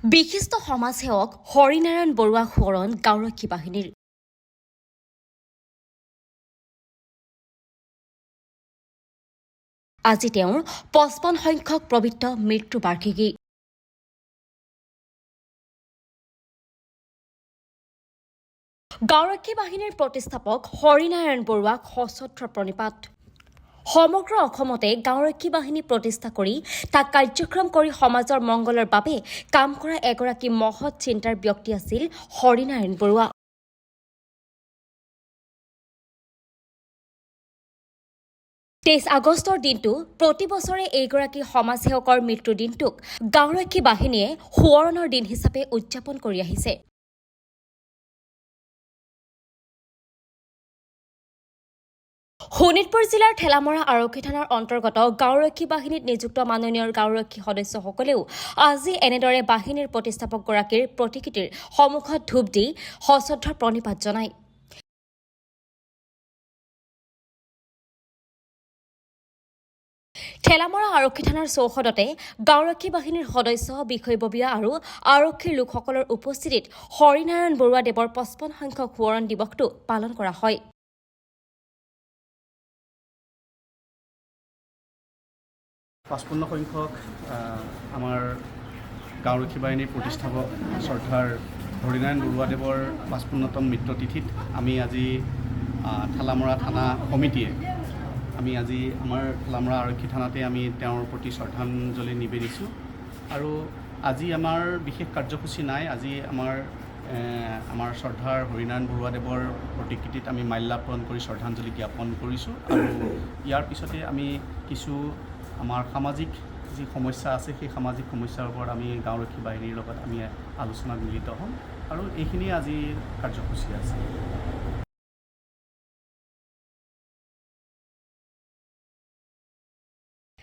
বিশিষ্ট সমাজসেৱক হৰিনাৰায়ণ বৰুৱা সোঁৱৰণ গাঁওৰক্ষী বাহিনীৰ। আজি তেওঁৰ ৫৫ সংখ্যক পবিত্ৰ মৃত্যু বাৰ্ষিকী। গাঁওৰক্ষী বাহিনীৰ প্ৰতিষ্ঠাপক হৰিনাৰায়ণ বৰুৱাক সশ্ৰদ্ধ প্ৰণিপাত। সমগ্ৰ অসমতে গাঁওৰক্ষী বাহিনী প্ৰতিষ্ঠা কৰি তাক কাৰ্যক্ৰম কৰি সমাজৰ মংগলৰ বাবে কাম কৰা এগৰাকী মহৎ চিন্তাৰ ব্যক্তি আছিল হৰিনাৰায়ণ বৰুৱা। ২৩ আগষ্টৰ দিনটো প্ৰতি বছৰে এইগৰাকী সমাজসেৱকৰ মৃত্যুৰ দিনটোক গাঁওৰক্ষী বাহিনীয়ে সোঁৱৰণৰ দিন হিচাপে উদযাপন কৰি আহিছে। শোণিতপুৰ জিলাৰ ঠেলামৰা আৰক্ষী থানাৰ অন্তৰ্গত গাঁওৰক্ষী বাহিনীত নিযুক্ত মাননীয় গাঁওৰক্ষী সদস্যসকলেও আজি এনেদৰে বাহিনীৰ প্ৰতিষ্ঠাপকগৰাকীৰ প্ৰতিকৃতিৰ সন্মুখত ধূপ দি সশ্ৰদ্ধ প্ৰণিপাত জনায়। ঠেলামৰা আৰক্ষী থানাৰ চৌহদতে গাঁওৰক্ষী বাহিনীৰ সদস্য, বিষয়ববীয়া আৰু আৰক্ষীৰ লোকসকলৰ উপস্থিতিত হৰিনাৰায়ণ বৰুৱা দেৱৰ ৫৫ সংখ্যক সোঁৱৰণ দিৱসটো পালন কৰা হয়। ৫৫ সংখ্যক আমাৰ গাঁওৰক্ষী বাহিনীৰ প্ৰতিষ্ঠাপক শ্ৰদ্ধাৰ হৰিনাৰায়ণ বৰুৱাদেৱৰ ৫৫তম মৃত্যুতিথিত আমি আজি ঠেলামৰা থানা সমিতিয়ে আমি আজি আমাৰ ঠেলামৰা আৰক্ষী থানাতে আমি তেওঁৰ প্ৰতি শ্ৰদ্ধাঞ্জলি নিবেদিছোঁ। আৰু আজি আমাৰ বিশেষ কাৰ্যসূচী নাই। আজি আমাৰ শ্ৰদ্ধাৰ হৰিনাৰায়ণ বৰুৱাদেৱৰ প্ৰতিকৃতিত আমি মাল্যাৰ্পণ কৰি শ্ৰদ্ধাঞ্জলি জ্ঞাপন কৰিছোঁ। আৰু ইয়াৰ পিছতে আমি কিছু আমাৰ সামাজিক যি সমস্যা আছে সেই সামাজিক সমস্যাৰ ওপৰত আমি গাঁওৰক্ষী বাহিনীৰ লগত আমি আলোচনাত মিলিত হ'ম। আৰু এইখিনিয়ে আজিৰ কাৰ্যসূচী আছে।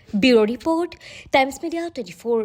Bureau report, times media 24।